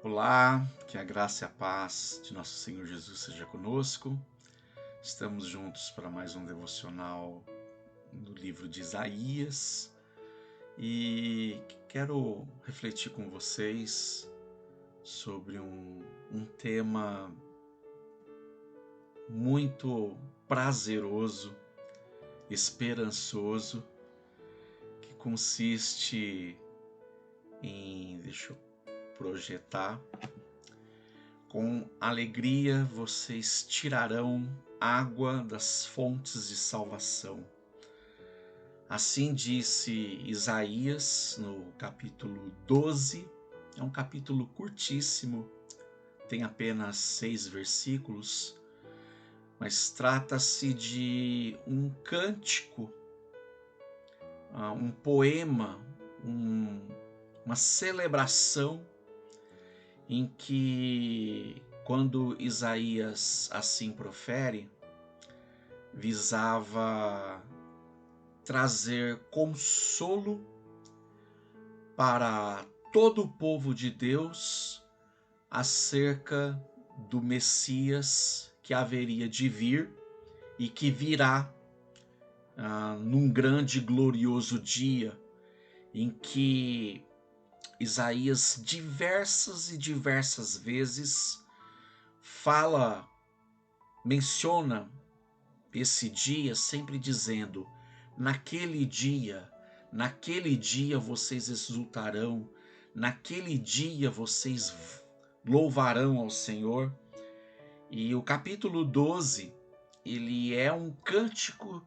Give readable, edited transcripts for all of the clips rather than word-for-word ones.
Olá, que a graça e a paz de nosso Senhor Jesus seja conosco. Estamos juntos para mais um devocional no livro de Isaías e quero refletir com vocês sobre um tema muito prazeroso, esperançoso, que consiste em, deixa eu projetar, com alegria vocês tirarão água das fontes de salvação. Assim disse Isaías no capítulo 12, é um capítulo curtíssimo, tem apenas 6 versículos, mas trata-se de um cântico, um poema, uma celebração em que, quando Isaías assim profere, visava trazer consolo para todo o povo de Deus acerca do Messias que haveria de vir e que virá num grande e glorioso dia, em que Isaías diversas vezes menciona esse dia, sempre dizendo: naquele dia vocês exultarão, naquele dia vocês louvarão ao Senhor. E o capítulo 12, ele é um cântico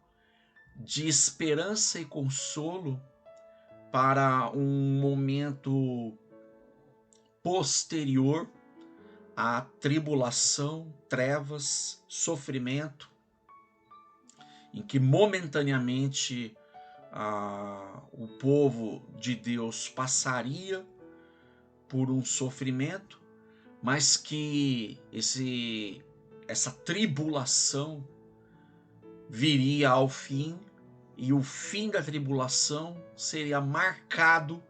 de esperança e consolo para um momento posterior à tribulação, trevas, sofrimento, em que momentaneamente o povo de Deus passaria por um sofrimento, mas que essa tribulação viria ao fim, e o fim da tribulação seria marcado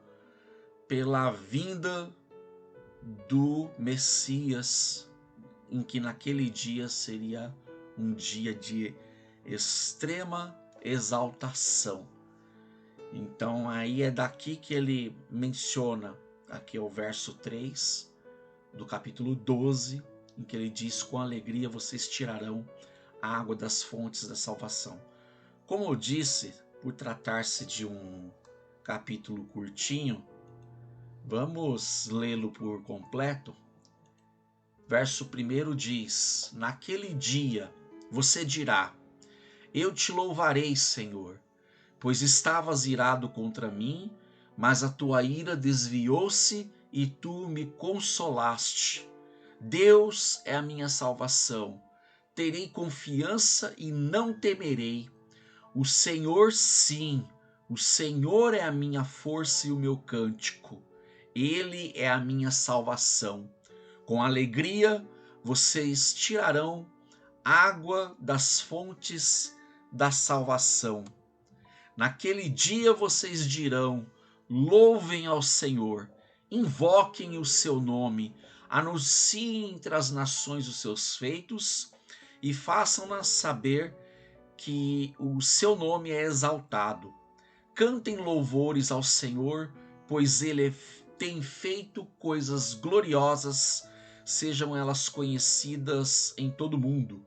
pela vinda do Messias, em que naquele dia seria um dia de extrema exaltação. Então aí é daqui que ele menciona, aqui é o verso 3 do capítulo 12, em que ele diz: com alegria vocês tirarão a água das fontes da salvação. Como eu disse, por tratar-se de um capítulo curtinho, vamos lê-lo por completo. Verso 1 diz: naquele dia você dirá: eu te louvarei, Senhor, pois estavas irado contra mim, mas a tua ira desviou-se e tu me consolaste. Deus é a minha salvação. Terei confiança e não temerei. O Senhor, sim, o Senhor é a minha força e o meu cântico. Ele é a minha salvação. Com alegria vocês tirarão água das fontes da salvação. Naquele dia vocês dirão: louvem ao Senhor, invoquem o seu nome, anunciem entre as nações os seus feitos e façam-nas saber que o seu nome é exaltado. Cantem louvores ao Senhor, pois ele tem feito coisas gloriosas, sejam elas conhecidas em todo o mundo.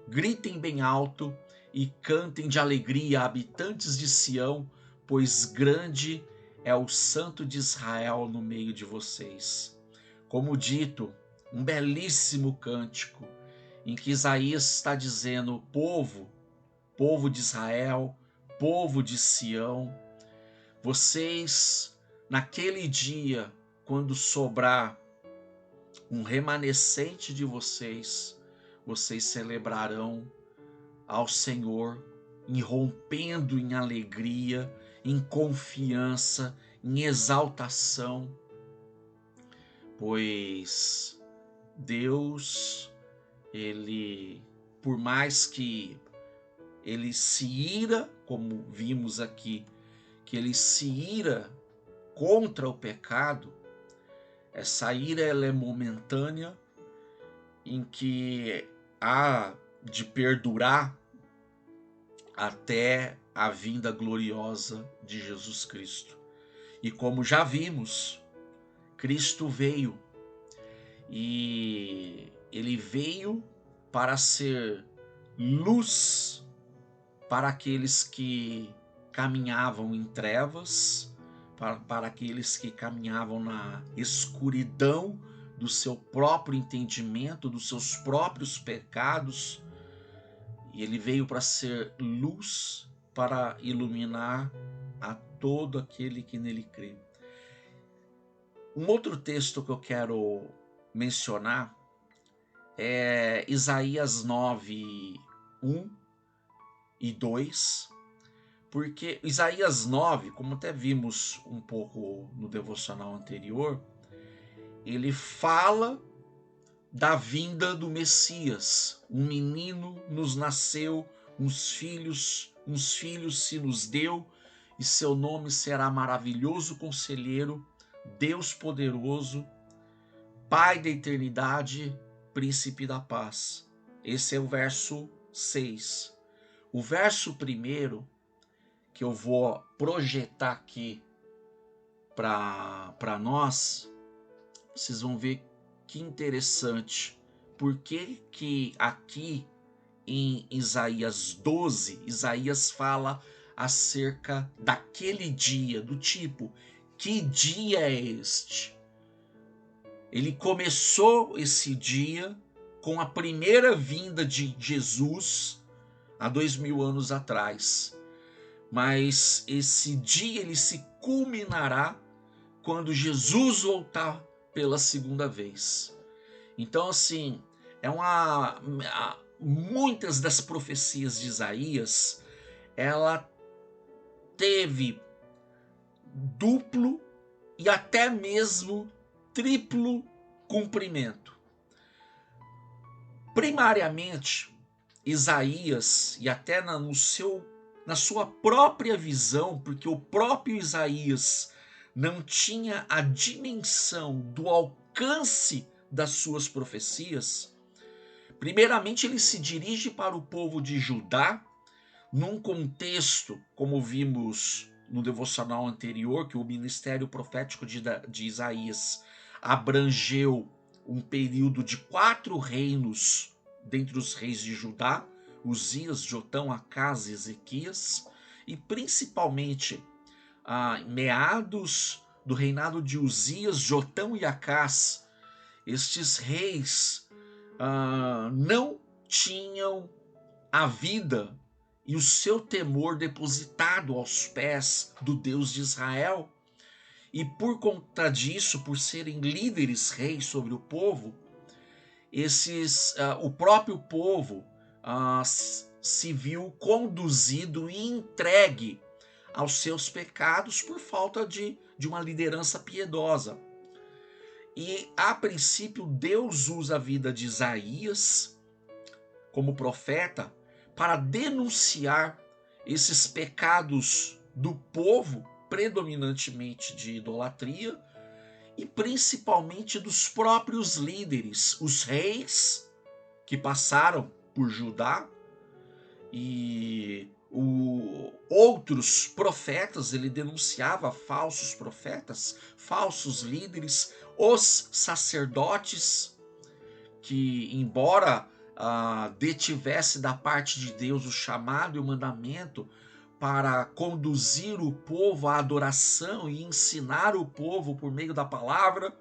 Gritem bem alto e cantem de alegria, habitantes de Sião, pois grande é o Santo de Israel no meio de vocês. Como dito, um belíssimo cântico em que Isaías está dizendo: povo de Israel, povo de Sião, vocês, naquele dia, quando sobrar um remanescente de vocês, vocês celebrarão ao Senhor, irrompendo em alegria, em confiança, em exaltação, pois Deus, ele, por mais que ele se ira, como vimos aqui, que ele se ira contra o pecado, Essa ira ela é momentânea, em que há de perdurar até a vinda gloriosa de Jesus Cristo. E como já vimos, Cristo veio, e ele veio para ser luz para aqueles que caminhavam em trevas, para aqueles que caminhavam na escuridão do seu próprio entendimento, dos seus próprios pecados. E ele veio para ser luz, para iluminar a todo aquele que nele crê. Um outro texto que eu quero mencionar é Isaías 9, 1 e 2, porque Isaías 9, como até vimos um pouco no devocional anterior, ele fala da vinda do Messias. Um menino nos nasceu, uns filhos se nos deu, e seu nome será Maravilhoso Conselheiro, Deus Poderoso, Pai da Eternidade, Príncipe da Paz. Esse é o verso 6. O verso 1 que eu vou projetar aqui para nós, vocês vão ver que interessante. Por que aqui em Isaías 12, Isaías fala acerca daquele dia, do tipo, que dia é este? Ele começou esse dia com a primeira vinda de Jesus há 2000 anos atrás. Mas esse dia ele se culminará quando Jesus voltar pela segunda vez. Então, assim, muitas das profecias de Isaías, ela teve duplo e até mesmo triplo cumprimento. Primariamente, Isaías, e até na sua própria visão, porque o próprio Isaías não tinha a dimensão do alcance das suas profecias. Primeiramente, ele se dirige para o povo de Judá, num contexto, como vimos no devocional anterior, que o ministério profético de Isaías abrangeu um período de 4 reinos dentre os reis de Judá: Uzias, Jotão, Acás e Ezequias, e principalmente meados do reinado de Uzias, Jotão e Acás, estes reis não tinham a vida e o seu temor depositado aos pés do Deus de Israel. E por conta disso, por serem líderes reis sobre o povo, o próprio povo se viu conduzido e entregue aos seus pecados por falta de uma liderança piedosa. E a princípio Deus usa a vida de Isaías como profeta para denunciar esses pecados do povo, predominantemente de idolatria, e principalmente dos próprios líderes, os reis que passaram por Judá, e outros profetas. Ele denunciava falsos profetas, falsos líderes, os sacerdotes, que embora detivesse da parte de Deus o chamado e o mandamento para conduzir o povo à adoração e ensinar o povo por meio da palavra,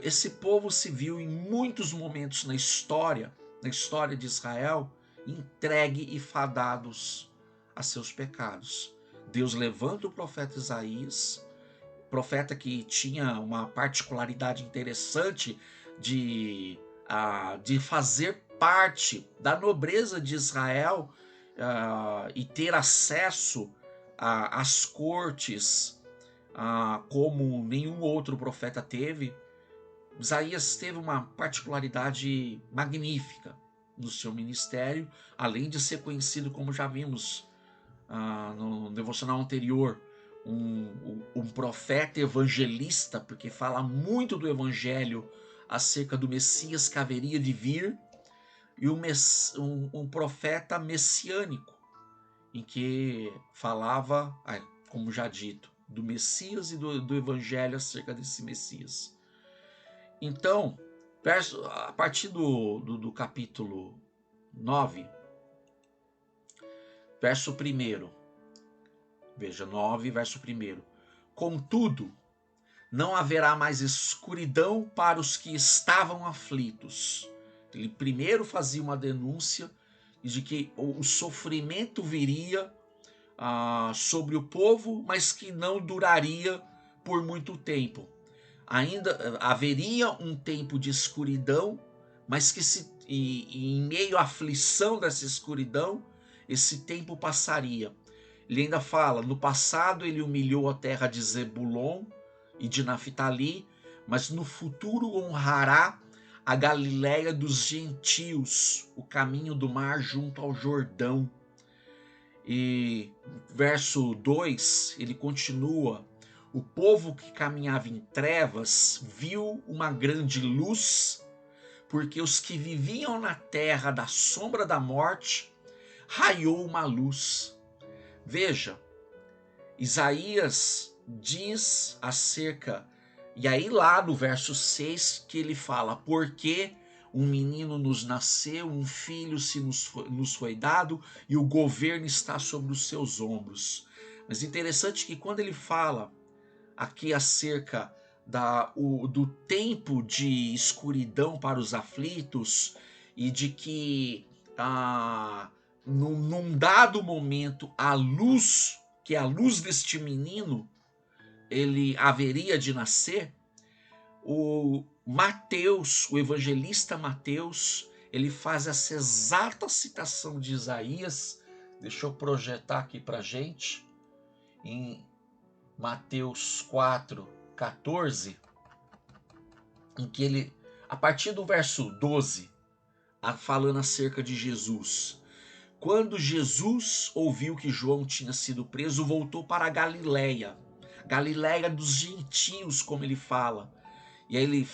esse povo se viu em muitos momentos na história de Israel, entregue e fadados a seus pecados. Deus levanta o profeta Isaías, profeta que tinha uma particularidade interessante de fazer parte da nobreza de Israel e ter acesso às cortes como nenhum outro profeta teve. Isaías teve uma particularidade magnífica no seu ministério, além de ser conhecido, como já vimos no devocional anterior, um profeta evangelista, porque fala muito do evangelho acerca do Messias que haveria de vir, e um profeta messiânico, em que falava, como já dito, do Messias e do evangelho acerca desse Messias. Então, a partir do capítulo 9, verso 1, veja, 9, verso 1. Contudo, não haverá mais escuridão para os que estavam aflitos. Ele primeiro fazia uma denúncia de que o sofrimento viria sobre o povo, mas que não duraria por muito tempo. Ainda haveria um tempo de escuridão, mas que em meio à aflição dessa escuridão, esse tempo passaria. Ele ainda fala, no passado ele humilhou a terra de Zebulon e de Naftali, mas no futuro honrará a Galiléia dos gentios, o caminho do mar junto ao Jordão. E verso 2, ele continua, o povo que caminhava em trevas viu uma grande luz, porque os que viviam na terra da sombra da morte, raiou uma luz. Veja, Isaías diz acerca, e aí lá no verso 6 que ele fala, porque um menino nos nasceu, um filho nos foi dado, e o governo está sobre os seus ombros. Mas interessante que quando ele fala aqui acerca do tempo de escuridão para os aflitos, e de que num dado momento a luz, que é a luz deste menino, ele haveria de nascer, o Mateus, o evangelista Mateus, ele faz essa exata citação de Isaías. Deixa eu projetar aqui para gente, em Mateus 4:14, em que ele, a partir do verso 12, falando acerca de Jesus. Quando Jesus ouviu que João tinha sido preso, voltou para a Galiléia dos gentios, como ele fala. E aí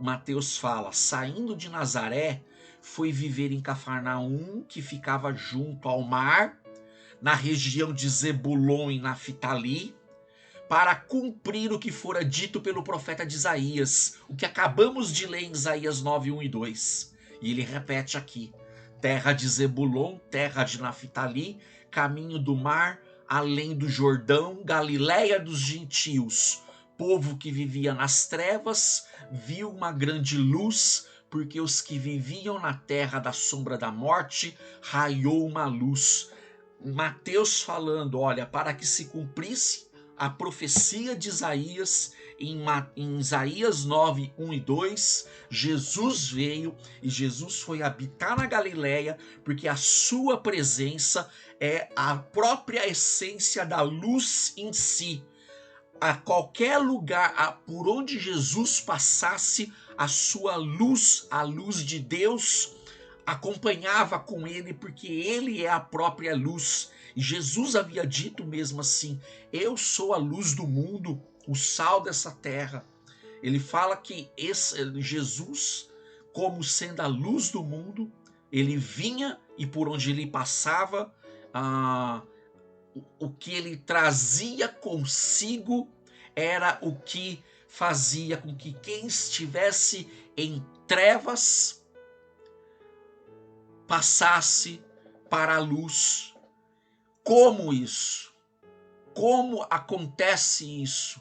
Mateus fala, saindo de Nazaré, foi viver em Cafarnaum, que ficava junto ao mar, na região de Zebulon e Naftali, para cumprir o que fora dito pelo profeta de Isaías, o que acabamos de ler em Isaías 9, 1 e 2. E ele repete aqui, terra de Zebulon, terra de Naftali, caminho do mar, além do Jordão, Galiléia dos gentios. Povo que vivia nas trevas, viu uma grande luz, porque os que viviam na terra da sombra da morte, raiou uma luz. Mateus falando, olha, para que se cumprisse a profecia de Isaías, em Isaías 9, 1 e 2, Jesus veio e Jesus foi habitar na Galiléia, porque a sua presença é a própria essência da luz em si. A qualquer lugar por onde Jesus passasse, a sua luz, a luz de Deus, acompanhava com ele, porque ele é a própria luz. E Jesus havia dito mesmo assim, eu sou a luz do mundo, o sal dessa terra. Ele fala que Jesus, como sendo a luz do mundo, ele vinha e por onde ele passava, o que ele trazia consigo era o que fazia com que quem estivesse em trevas passasse para a luz. Como isso? Como acontece isso?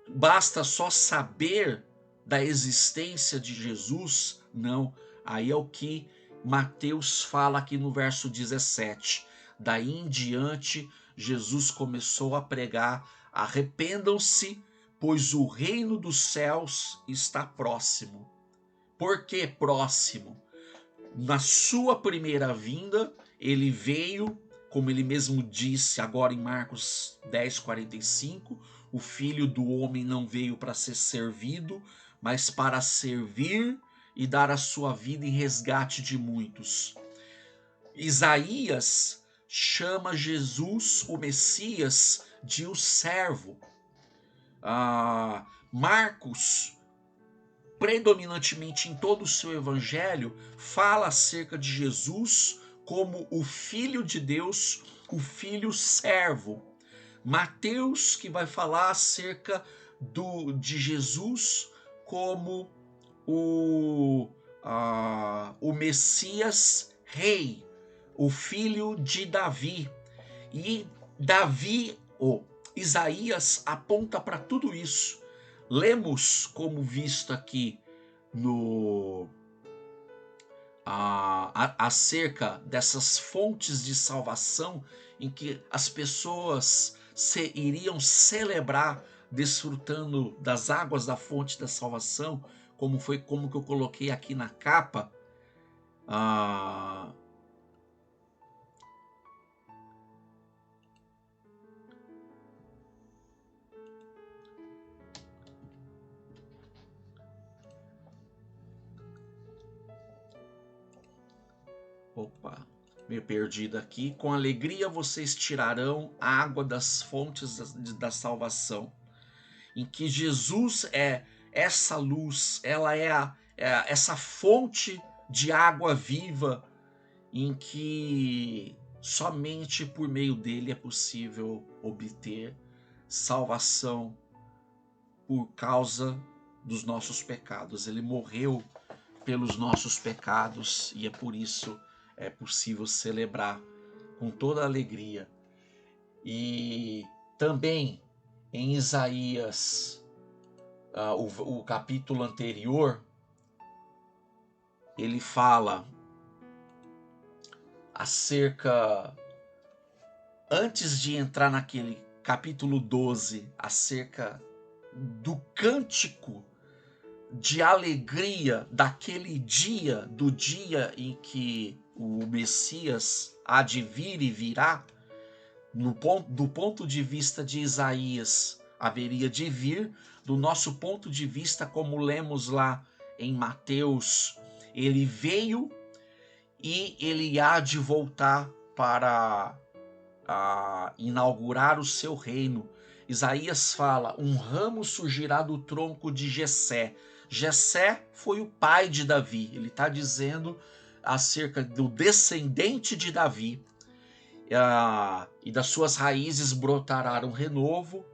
Basta só saber da existência de Jesus? Não. Aí é o que Mateus fala aqui no verso 17. Daí em diante, Jesus começou a pregar, arrependam-se, pois o reino dos céus está próximo. Por que próximo? Na sua primeira vinda, ele veio, como ele mesmo disse agora em Marcos 10:45, o Filho do Homem não veio para ser servido, mas para servir e dar a sua vida em resgate de muitos. Isaías chama Jesus, o Messias, de o servo. Marcos, predominantemente em todo o seu evangelho, fala acerca de Jesus como o Filho de Deus, o Filho servo. Mateus, que vai falar acerca de Jesus como o Messias Rei, o filho de Davi. E Davi, Isaías, aponta para tudo isso. Lemos, como visto aqui no acerca dessas fontes de salvação em que as pessoas iriam celebrar desfrutando das águas da fonte da salvação, como que eu coloquei aqui na capa. Opa, meio perdido aqui. Com alegria vocês tirarão a água das fontes da salvação, em que Jesus é essa luz, ela é essa fonte de água viva, em que somente por meio dele é possível obter salvação por causa dos nossos pecados. Ele morreu pelos nossos pecados e é por isso é possível celebrar com toda alegria. E também em Isaías, o capítulo anterior, ele fala acerca, antes de entrar naquele capítulo 12, acerca do cântico de alegria daquele dia, do dia em que o Messias há de vir e virá. Do ponto de vista de Isaías, haveria de vir. Do nosso ponto de vista, como lemos lá em Mateus, ele veio e ele há de voltar para inaugurar o seu reino. Isaías fala: um ramo surgirá do tronco de Jessé. Jessé foi o pai de Davi. Ele está dizendo acerca do descendente de Davi. E das suas raízes brotará um renovo.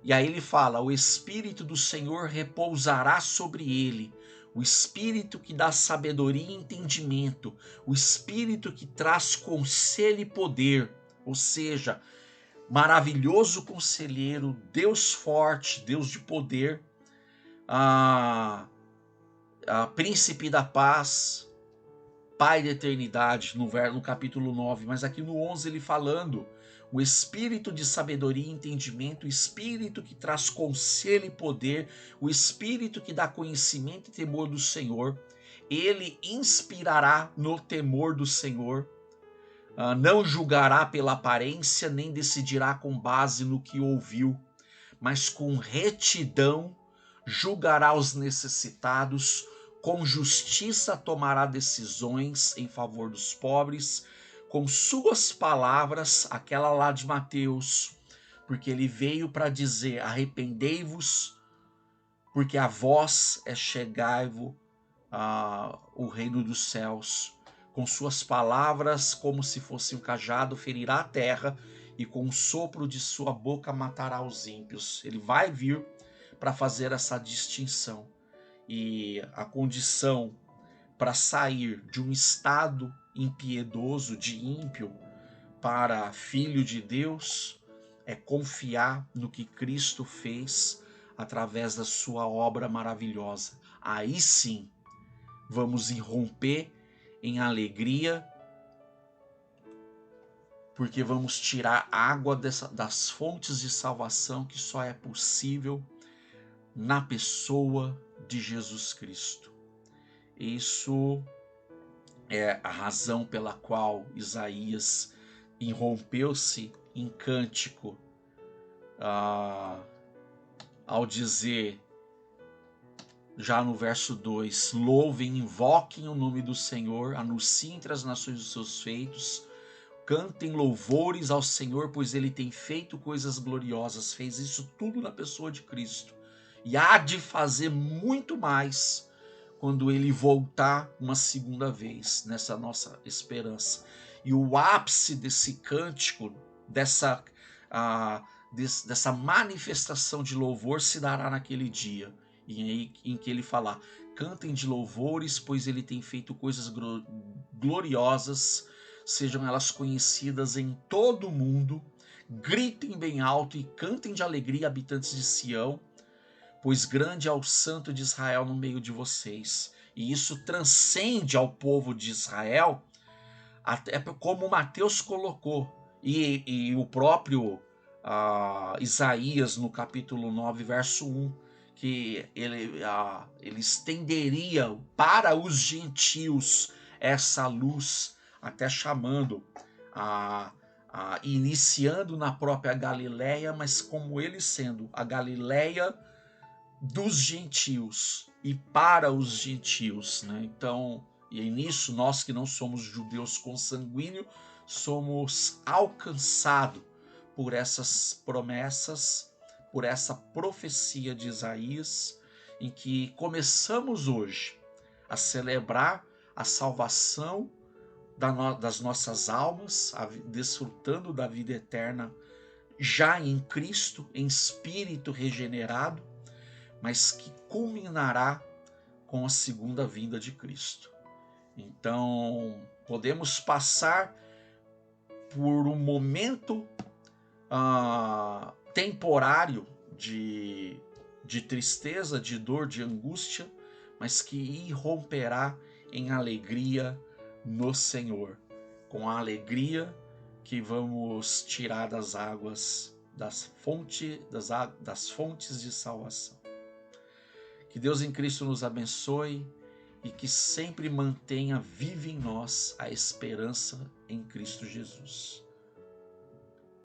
E aí ele fala: o Espírito do Senhor repousará sobre ele, o Espírito que dá sabedoria e entendimento, o Espírito que traz conselho e poder, ou seja, maravilhoso conselheiro, Deus forte, Deus de poder, príncipe da paz, Pai da eternidade, no capítulo 9, mas aqui no 11 ele falando: o Espírito de sabedoria e entendimento, o Espírito que traz conselho e poder, o Espírito que dá conhecimento e temor do Senhor, ele inspirará no temor do Senhor, não julgará pela aparência, nem decidirá com base no que ouviu, mas com retidão julgará os necessitados, com justiça tomará decisões em favor dos pobres, com suas palavras, aquela lá de Mateus, porque ele veio para dizer: arrependei-vos, porque a vós é chegado o reino dos céus. Com suas palavras, como se fosse um cajado, ferirá a terra, e com o sopro de sua boca matará os ímpios. Ele vai vir para fazer essa distinção. E a condição para sair de um estado impiedoso, de ímpio, para filho de Deus, é confiar no que Cristo fez através da sua obra maravilhosa. Aí sim, vamos irromper em alegria, porque vamos tirar água das fontes de salvação que só é possível na pessoa de Jesus Cristo. Isso é a razão pela qual Isaías irrompeu-se em cântico ao dizer, já no verso 2, louvem, invoquem o nome do Senhor, anunciem entre as nações os seus feitos, Cantem louvores ao Senhor, pois Ele tem feito coisas gloriosas. Fez isso tudo na pessoa de Cristo. E há de fazer muito mais quando Ele voltar uma segunda vez, nessa nossa esperança. E o ápice desse cântico, dessa manifestação de louvor se dará naquele dia, em que Ele falar: cantem de louvores, pois Ele tem feito coisas gloriosas, sejam elas conhecidas em todo o mundo. Gritem bem alto e cantem de alegria, habitantes de Sião, pois grande é o Santo de Israel no meio de vocês. E isso transcende ao povo de Israel, até como Mateus colocou, e o próprio Isaías, no capítulo 9, verso 1, que ele estenderia para os gentios essa luz, até chamando, iniciando na própria Galileia, mas como ele sendo a Galileia dos gentios e para os gentios, né? Então, e nisso nós que não somos judeus consanguíneos, somos alcançados por essas promessas, por essa profecia de Isaías, em que começamos hoje a celebrar a salvação das nossas almas, desfrutando da vida eterna já em Cristo, em espírito regenerado, mas que culminará com a segunda vinda de Cristo. Então, podemos passar por um momento temporário de tristeza, de dor, de angústia, mas que irromperá em alegria no Senhor, com a alegria que vamos tirar das águas, das fontes de salvação. Que Deus em Cristo nos abençoe e que sempre mantenha viva em nós a esperança em Cristo Jesus.